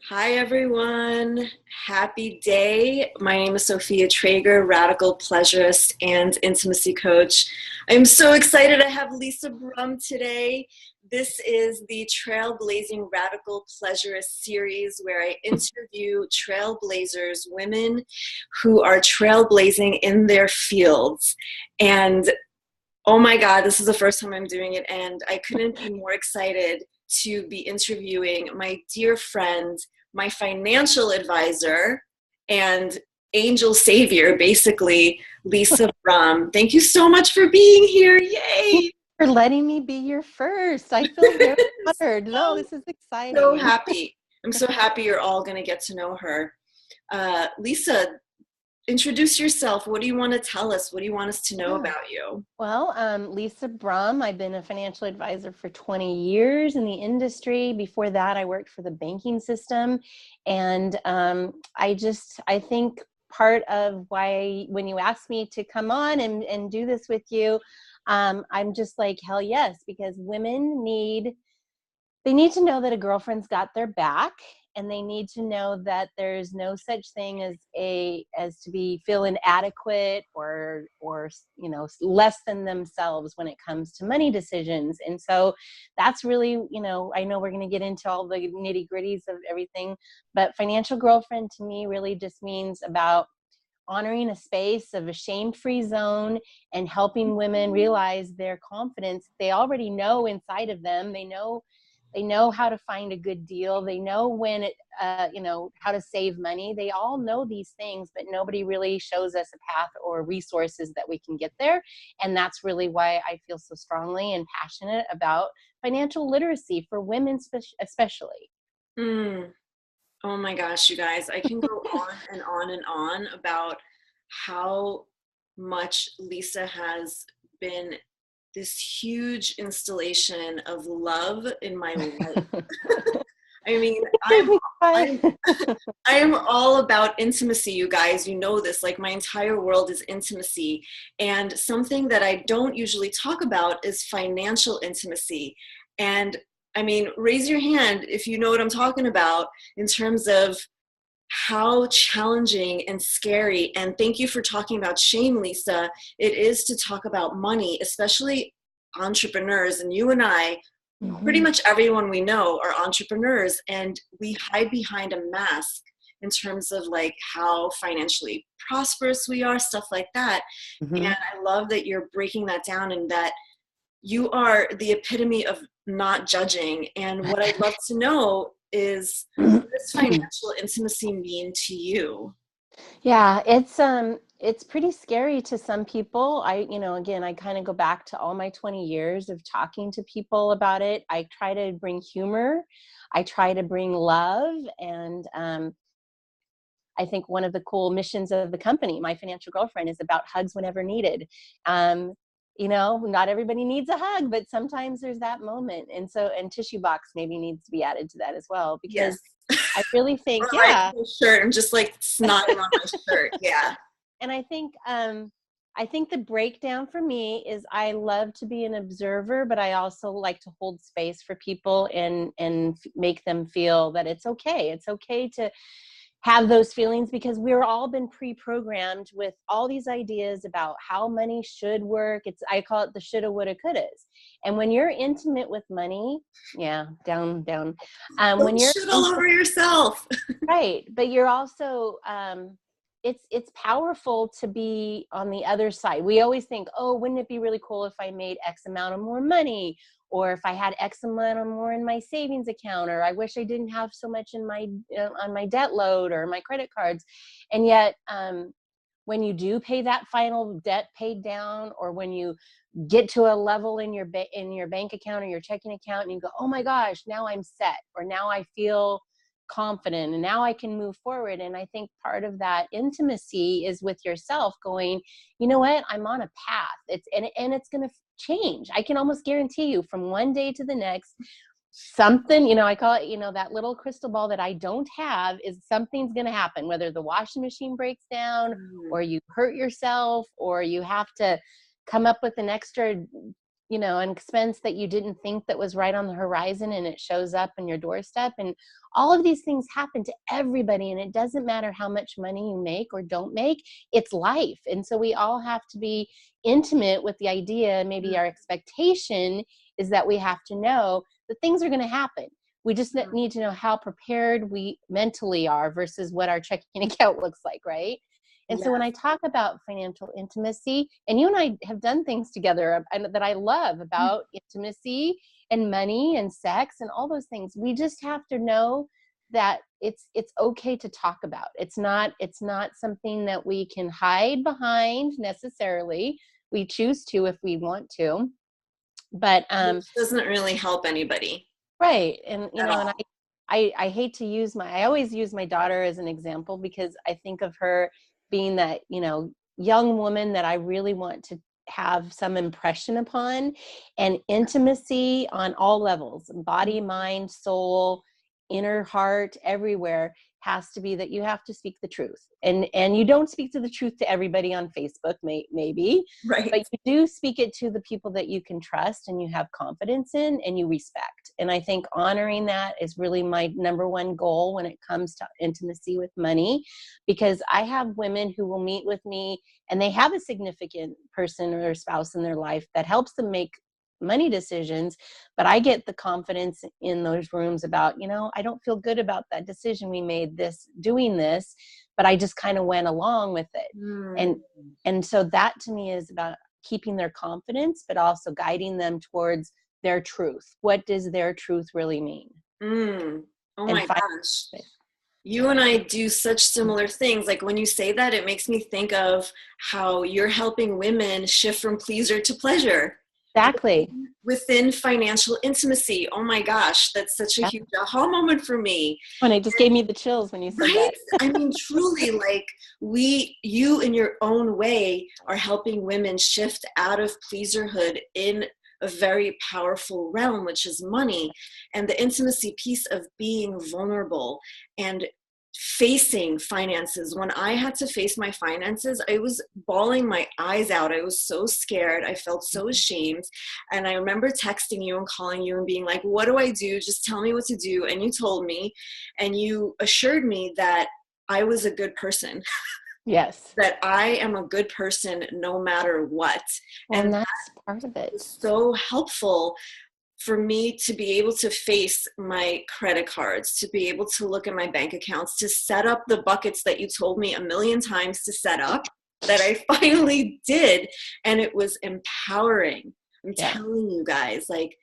Hi, everyone. Happy day. My name is Sophia Traeger, Radical Pleasurist and Intimacy Coach. I'm so excited to have Lisa Brumm today. This is the Trailblazing Radical Pleasurist series where I interview trailblazers, women who are trailblazing in their fields. And oh my God, this is the first time I'm doing it, and I couldn't be more excited to be interviewing my dear friend, my financial advisor, and angel savior, basically, Lisa Brumm. Thank you so much for being here. Thank you Yay! for letting me be your first. I feel very honored. No, this is So exciting. happy. I'm so happy you're all going to get to know her. Lisa, introduce yourself. What do you want to tell us? What do you want us to know Yeah. about you? Well, Lisa Brumm. I've been a financial advisor for 20 years in the industry. Before that, I worked for the banking system. And I think part of why, when you asked me to come on and do this with you, I'm just like, hell yes, because they need to know that a girlfriend's got their back, and they need to know that there's no such thing as to be feel inadequate or less than themselves when it comes to money decisions. And so that's really, I know we're going to get into all the nitty gritties of everything, but financial girlfriend to me really just means about honoring a space of a shame-free zone and helping women realize their confidence. They already know inside of them. They know how to find a good deal. They know how to save money. They all know these things, but nobody really shows us a path or resources that we can get there. And that's really why I feel so strongly and passionate about financial literacy for women, especially. Mm. Oh my gosh, you guys, I can go on and on and on about how much Lisa has been this huge installation of love in my life. I mean, Made me I'm cry. I am all about intimacy, you guys. You know this. Like, my entire world is intimacy. And something that I don't usually talk about is financial intimacy. And I mean, raise your hand if you know what I'm talking about in terms of how challenging and scary. And thank you for talking about shame, Lisa. It is to talk about money, especially entrepreneurs. And you and I, pretty Mhm. much everyone we know are entrepreneurs, and we hide behind a mask in terms of like how financially prosperous we are, stuff like that. And Mhm. I love that you're breaking that down and that you are the epitome of not judging. And what I'd love to know is, what does financial intimacy mean to you? Yeah, it's pretty scary to some people. Again, I kind of go back to all my 20 years of talking to people about it. I try to bring humor. I try to bring love. And I think one of the cool missions of the company, My Financial Girlfriend, is about hugs whenever needed. Um, not everybody needs a hug, but sometimes there's that moment. And tissue box maybe needs to be added to that as well, Yes. because I really think, Or my yeah. shirt, I'm just like snotting on my shirt. Yeah. And I think the breakdown for me is I love to be an observer, but I also like to hold space for people and make them feel that it's okay. It's okay to have those feelings, because we're all been pre-programmed with all these ideas about how money should work. I call it the shoulda, woulda, couldas. And when you're intimate with money, yeah, down, down. When Don't you're shit all over yourself. right, but you're also it's powerful to be on the other side. We always think, oh, wouldn't it be really cool if I made X amount of more money, or if I had X amount of more in my savings account, or I wish I didn't have so much in my on my debt load or my credit cards. And yet when you do pay that final debt paid down, or when you get to a level in your bank account or your checking account, and you go, oh my gosh, now I'm set, or now I feel confident, and now I can move forward. And I think part of that intimacy is with yourself, going, you know what, I'm on a path. It's going to change. I can almost guarantee you, from one day to the next, something, I call it, that little crystal ball that I don't have, is something's going to happen, whether the washing machine breaks down, Mm. or you hurt yourself, or you have to come up with an extra an expense that you didn't think that was right on the horizon, and it shows up on your doorstep. And all of these things happen to everybody, and it doesn't matter how much money you make or don't make. It's life. And so we all have to be intimate with the idea. Maybe our expectation is that we have to know that things are going to happen. We just need to know how prepared we mentally are versus what our checking account looks like, right? And so when I talk about financial intimacy, and you and I have done things together that I love about intimacy and money and sex and all those things, we just have to know that it's okay to talk about. It's not something that we can hide behind necessarily. We choose to if we want to, but it doesn't really help anybody. Right. And and I hate to use I always use my daughter as an example, because I think of her being that, young woman that I really want to have some impression upon, and intimacy on all levels, body, mind, soul, inner heart, everywhere, has to be that you have to speak the truth. And you don't speak to the truth to everybody on Facebook, maybe, right, but you do speak it to the people that you can trust and you have confidence in and you respect. And I think honoring that is really my number one goal when it comes to intimacy with money, because I have women who will meet with me and they have a significant person or spouse in their life that helps them make money decisions, but I get the confidence in those rooms about, I don't feel good about that decision we made, doing this, but I just kind of went along with it. And so that to me is about keeping their confidence, but also guiding them towards their truth. What does their truth really mean? Oh my gosh. You and I do such similar things. Like when you say that, it makes me think of how you're helping women shift from pleaser to pleasure. Exactly. Within financial intimacy. Oh my gosh, that's such a huge aha moment for me. And it just gave me the chills when you said that. I mean, truly, like you in your own way are helping women shift out of pleaserhood in a very powerful realm, which is money, and the intimacy piece of being vulnerable and facing finances. When I had to face my finances, I was bawling my eyes out. I was so scared. I felt so ashamed. And I remember texting you and calling you and being like, what do I do? Just tell me what to do. And you told me, and you assured me that I was a good person. Yes. That I am a good person no matter what. And that's part of it. Was so helpful for me to be able to face my credit cards, to be able to look at my bank accounts, to set up the buckets that you told me a million times to set up, that I finally did. And it was empowering. I'm telling you guys, like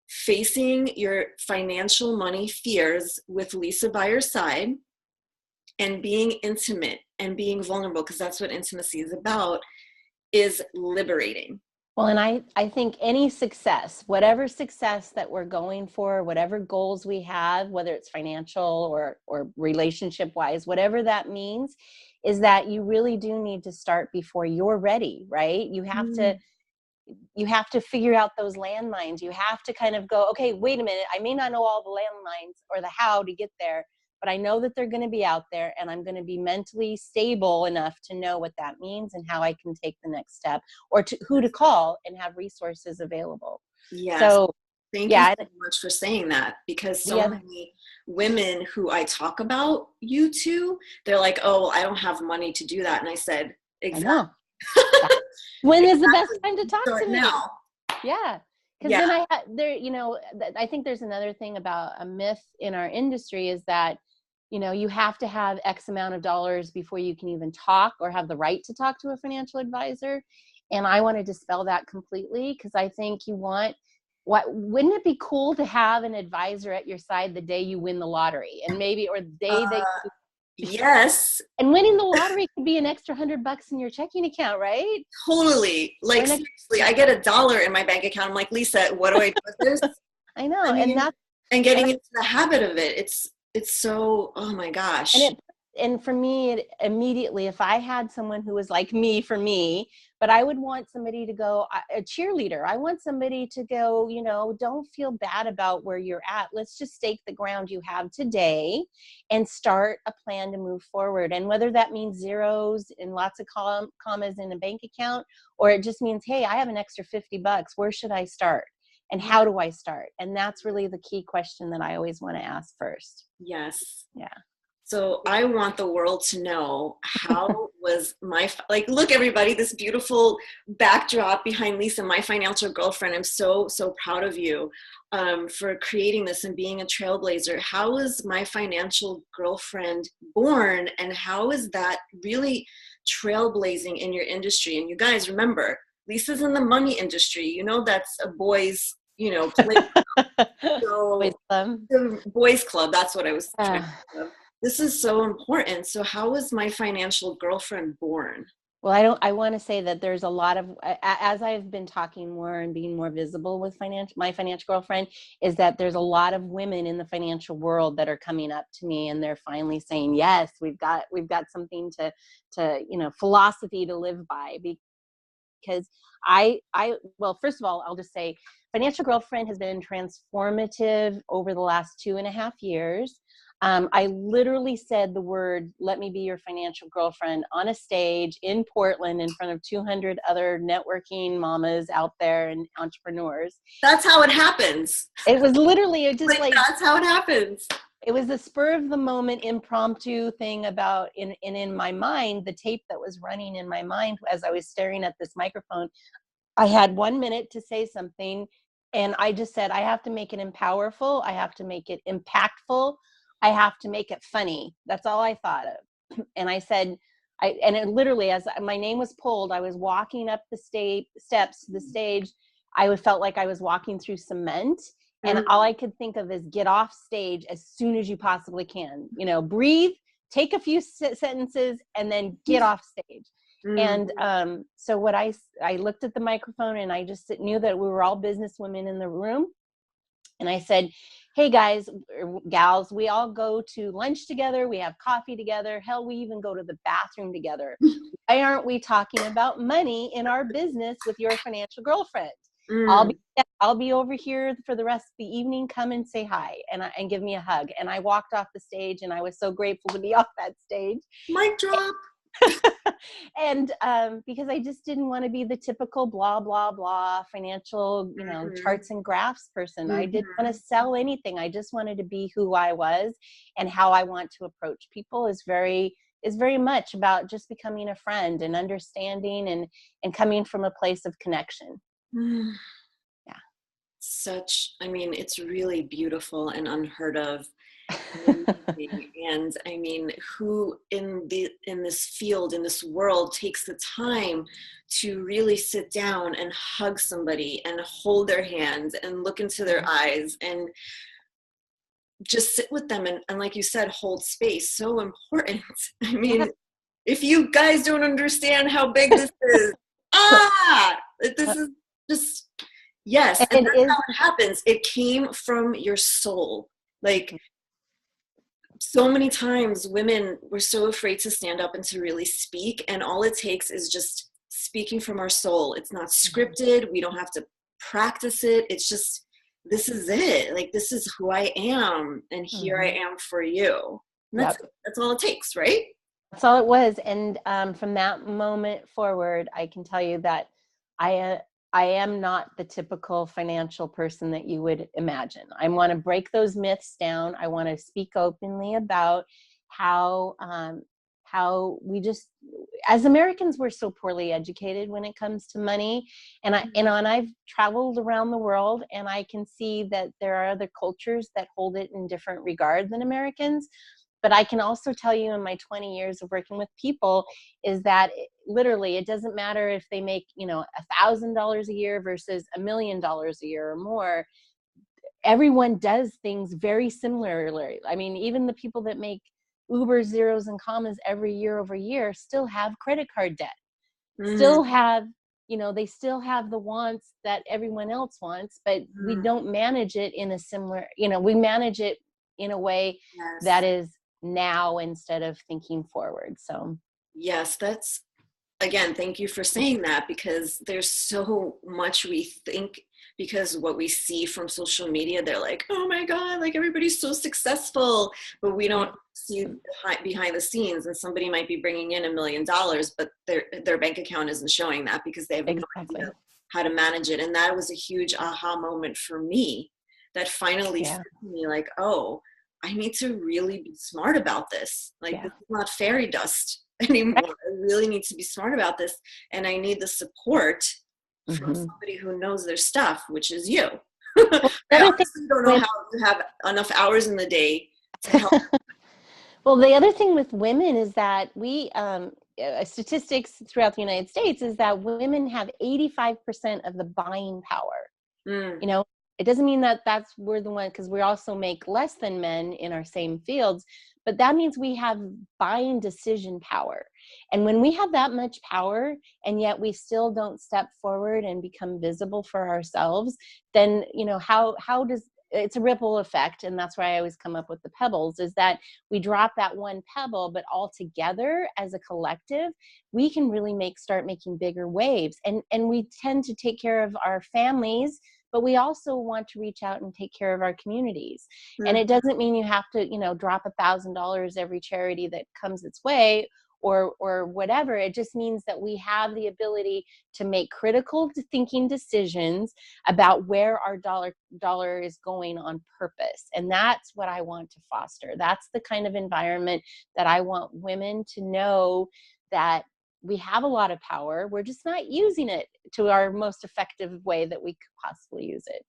facing your financial money fears with Lisa by your side and being intimate and being vulnerable, because that's what intimacy is about, is liberating. Well, and I think any success, whatever success that we're going for, whatever goals we have, whether it's financial or relationship wise, whatever that means, is that you really do need to start before you're ready, right? You have to figure out those landmines. You have to kind of go, okay, wait a minute. I may not know all the landmines or the how to get there, but I know that they're going to be out there, and I'm going to be mentally stable enough to know what that means and how I can take the next step, or who to call and have resources available. Yes. So thank you so much for saying that, because so many women who I talk about you to, they're like, oh, I don't have money to do that. And I said, exactly. When is the best time to talk to me? Now. Yeah. Because then I think there's another thing about a myth in our industry is that, you have to have X amount of dollars before you can even talk or have the right to talk to a financial advisor. And I want to dispel that completely, because I think wouldn't it be cool to have an advisor at your side the day you win the lottery, and or the day that yes. And winning the lottery could be an extra $100 in your checking account, right? Totally. Like seriously, I get $1 in my bank account. I'm like, Lisa, what do I do with this? I know. And getting into the habit of it. It's so, oh my gosh. And and for me, immediately, if I had someone who was like me for me, but I would want somebody to go, a cheerleader. I want somebody to go, you know, don't feel bad about where you're at. Let's just stake the ground you have today and start a plan to move forward. And whether that means zeros and lots of commas in a bank account, or it just means, hey, I have an extra $50. Where should I start? And how do I start? And that's really the key question that I always want to ask first. Yes. Yeah. So I want the world to know, how was like, look, everybody, this beautiful backdrop behind Lisa, my financial girlfriend. I'm so, so proud of you for creating this and being a trailblazer. How was my financial girlfriend born? And how is that really trailblazing in your industry? And you guys remember, Lisa's in the money industry. You know, that's a boys, you know, play. So, Boys club. the boys club, that's what I was trying to think of. This is so important. So how was my financial girlfriend born? Well, I want to say that there's a lot of, as I've been talking more and being more visible with my financial girlfriend, is that there's a lot of women in the financial world that are coming up to me and they're finally saying, yes, we've got something to, you know, philosophy to live by. Because well, first of all, I'll just say financial girlfriend has been transformative over the last 2.5 years. I literally said the word, let me be your financial girlfriend, on a stage in Portland in front of 200 other networking mamas out there and entrepreneurs. That's how it happens. It was literally just like that's how it happens. It was a spur of the moment impromptu thing about in my mind, the tape that was running in my mind as I was staring at this microphone. I had 1 minute to say something, and I just said, I have to make it empowerful. I have to make it impactful. I have to make it funny. That's all I thought of. And I said, and it literally, as my name was pulled, I was walking up the steps to the stage. I felt like I was walking through cement. And all I could think of is get off stage as soon as you possibly can. You know, breathe, take a few sentences, and then get off stage. And so what I looked at the microphone and I just knew that we were all businesswomen in the room. And I said, hey guys, gals, we all go to lunch together. We have coffee together. Hell, we even go to the bathroom together. Why aren't we talking about money in our business with your financial girlfriend? I'll be over here for the rest of the evening. Come and say hi and give me a hug. And I walked off the stage and I was so grateful to be off that stage. Mic drop. And because I just didn't want to be the typical blah, blah, blah financial, you know, charts and graphs person. I didn't want to sell anything. I just wanted to be who I was, and how I want to approach people is very much about just becoming a friend and understanding and coming from a place of connection. Yeah. I mean, it's really beautiful and unheard of. And I mean, who in this field, in this world, takes the time to really sit down and hug somebody and hold their hands and look into their eyes and just sit with them and like you said, hold space. So important. I mean, if you guys don't understand how big this is, this is just, yes. And that's how it happens. It came from your soul. Like, so many times women were so afraid to stand up and to really speak, and all it takes is just speaking from our soul. It's not scripted. We don't have to practice it. It's just, this is it. Like, this is who I am, and here I am for you. That's all it takes, right? That's all it was. And from that moment forward, I can tell you that I am not the typical financial person that you would imagine. I want to break those myths down. I want to speak openly about how we just, as Americans, we're so poorly educated when it comes to money. And I've traveled around the world, and I can see that there are other cultures that hold it in different regard than Americans. But I can also tell you, in my 20 years of working with people, is that literally it doesn't matter if they make, you know, $1,000 a year versus $1 million a year or more. Everyone does things very similarly. I mean, even the people that make uber zeros and commas every year over year still have credit card debt, still have, you know, they still have the wants that everyone else wants, but we don't manage it in a similar, you know, we manage it in a way that is now instead of thinking forward. So yes, that's, again, thank you for saying that, because there's so much we think, because what we see from social media, they're like, oh my God, like everybody's so successful, but we don't see behind the scenes, and somebody might be bringing in $1 million, but their bank account isn't showing that because they have no exactly. idea how to manage it. And that was a huge aha moment for me, that finally said to me, like, oh, I need to really be smart about this. Like, this is not fairy dust anymore. I really need to be smart about this. And I need the support from somebody who knows their stuff, which is you. Well, I honestly don't know how you have enough hours in the day to help. Well, the other thing with women is that we, statistics throughout the United States is that women have 85% of the buying power. You know, it doesn't mean that we're the one, because we also make less than men in our same fields, but that means we have buying decision power. And when we have that much power, and yet we still don't step forward and become visible for ourselves, then, you know, how does, it's a ripple effect. And that's why I always come up with the pebbles, is that we drop that one pebble, but all together as a collective, we can really start making bigger waves. And we tend to take care of our families, but we also want to reach out and take care of our communities. And it doesn't mean you have to, you know, drop $1,000 every charity that comes its way, or whatever. It just means that we have the ability to make critical thinking decisions about where our dollar is going on purpose. And that's what I want to foster. That's the kind of environment that I want women to know, that we have a lot of power. We're just not using it to our most effective way that we could possibly use it.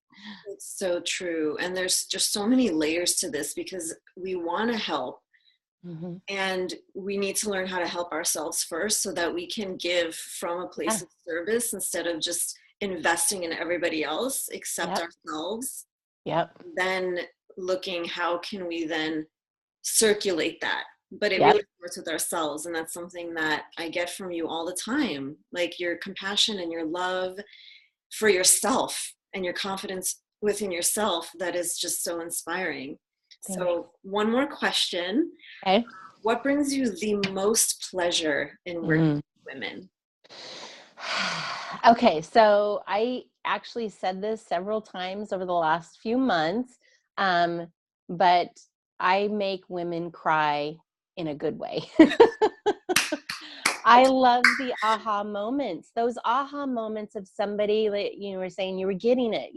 It's so true. And there's just so many layers to this, because we want to help. And we need to learn how to help ourselves first, so that we can give from a place of service, instead of just investing in everybody else except ourselves. Then looking, how can we then circulate that? But it really starts with ourselves. And that's something that I get from you all the time, like your compassion and your love for yourself and your confidence within yourself, that is just so inspiring. So one more question. Okay. What brings you the most pleasure in working with women? Okay, so I actually said this several times over the last few months, but I make women cry in a good way. I love the aha moments, those aha moments of somebody that you were saying you were getting it.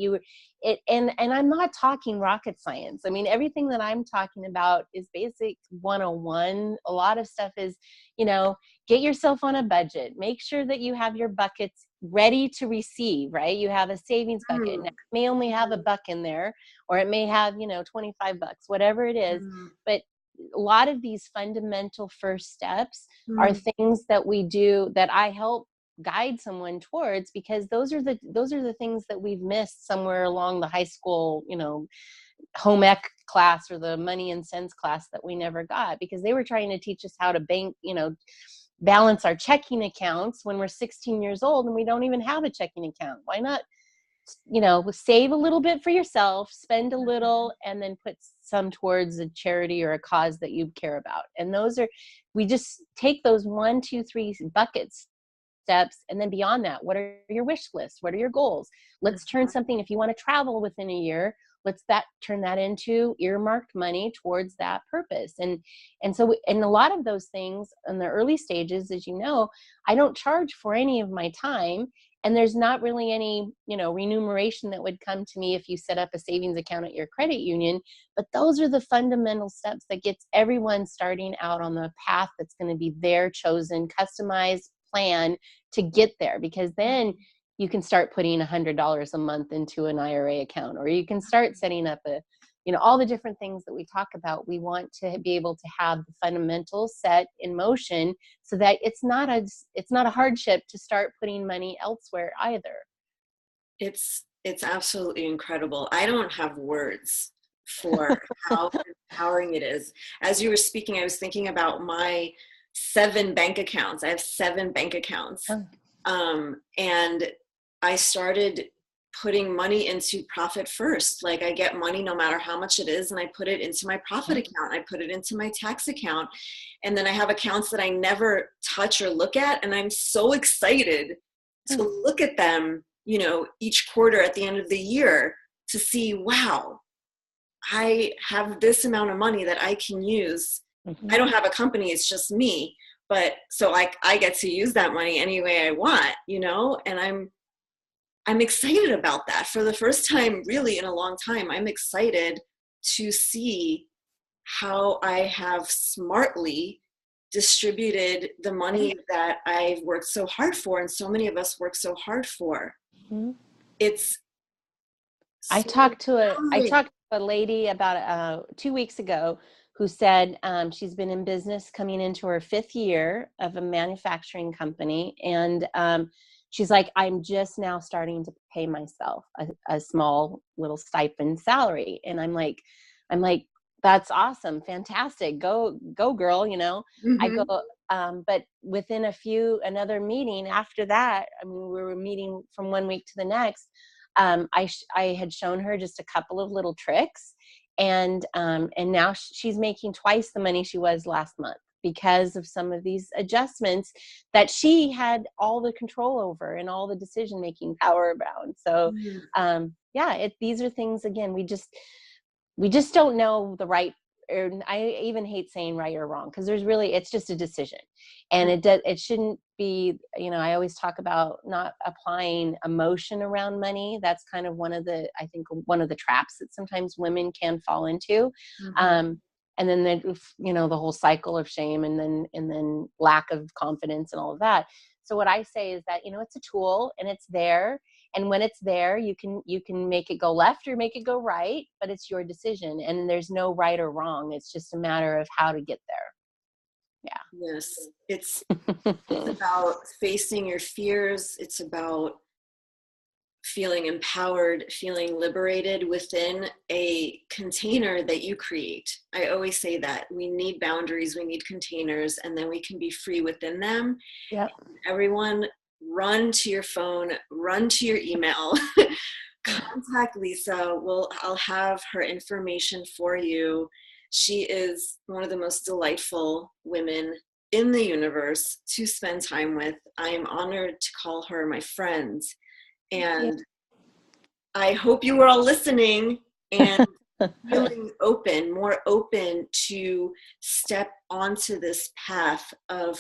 And I'm not talking rocket science. I mean, everything that I'm talking about is basic 101. A lot of stuff is, you know, get yourself on a budget. Make sure that you have your buckets ready to receive, right? You have a savings bucket. Now, it may only have $1 in there, or it may have, you know, $25, whatever it is. But a lot of these fundamental first steps are things that we do, that I help guide someone towards, because those are the things that we've missed somewhere along the high school, you know, home ec class, or the money and sense class that we never got, because they were trying to teach us how to bank, you know, balance our checking accounts when we're 16 years old and we don't even have a checking account. Why not, you know, save a little bit for yourself, spend a little, and then put some towards a charity or a cause that you care about. And those are, we just take those 1, 2, 3 buckets, steps, and then beyond that, what are your wish lists? What are your goals? Let's turn something, if you want to travel within a year, let's turn that into earmarked money towards that purpose. And so in a lot of those things in the early stages, as you know, I don't charge for any of my time. And there's not really any, you know, remuneration that would come to me if you set up a savings account at your credit union. But those are the fundamental steps that gets everyone starting out on the path that's going to be their chosen, customized plan to get there. Because then you can start putting $100 a month into an IRA account, or you can start setting up a, you know, all the different things that we talk about. We want to be able to have the fundamentals set in motion, so that it's not a hardship to start putting money elsewhere either. It's absolutely incredible. I don't have words for how empowering it is. As you were speaking, I was thinking about my 7 bank accounts. I have 7 bank accounts. And I started putting money into profit first. Like, I get money no matter how much it is, and I put it into my profit account. I put it into my tax account. And then I have accounts that I never touch or look at. And I'm so excited to look at them, you know, each quarter at the end of the year to see, wow, I have this amount of money that I can use. I don't have a company, it's just me. But so I get to use that money any way I want, you know, and I'm excited about that. For the first time really in a long time, I'm excited to see how I have smartly distributed the money that I've worked so hard for, and so many of us work so hard for. It's I talked to a lady about 2 weeks ago who said she's been in business coming into her 5th year of a manufacturing company. And she's like, I'm just now starting to pay myself a small little stipend salary. And I'm like, that's awesome. Fantastic. Go girl. You know, I go, but within another meeting after that, I mean, we were meeting from one week to the next. I had shown her just a couple of little tricks, and now she's making twice the money she was last month because of some of these adjustments that she had all the control over and all the decision-making power around. So, these are things, again, we just don't know the right, or I even hate saying right or wrong, because it's just a decision. And it shouldn't be, you know, I always talk about not applying emotion around money. That's kind of one of the traps that sometimes women can fall into. And then the whole cycle of shame, and then lack of confidence and all of that. So what I say is that, you know, it's a tool and it's there. And when it's there, you can make it go left or make it go right, but it's your decision. And there's no right or wrong. It's just a matter of how to get there. Yeah. Yes. It's about facing your fears. It's about feeling empowered, feeling liberated within a container that you create. I always say that we need boundaries, we need containers, and then we can be free within them. Yep. Everyone, run to your phone, run to your email, contact Lisa. I'll have her information for you. She is one of the most delightful women in the universe to spend time with. I am honored to call her my friend. And I hope you were all listening and feeling more open to step onto this path of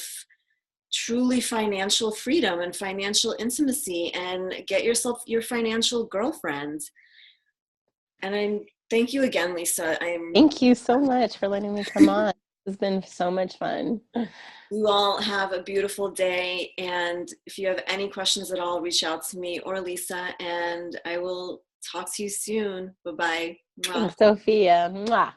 truly financial freedom and financial intimacy, and get yourself your financial girlfriend. And thank you again, Lisa. Thank you so much for letting me come on. It's been so much fun. You all have a beautiful day. And if you have any questions at all, reach out to me or Lisa, and I will talk to you soon. Bye-bye. Sophia. Mwah.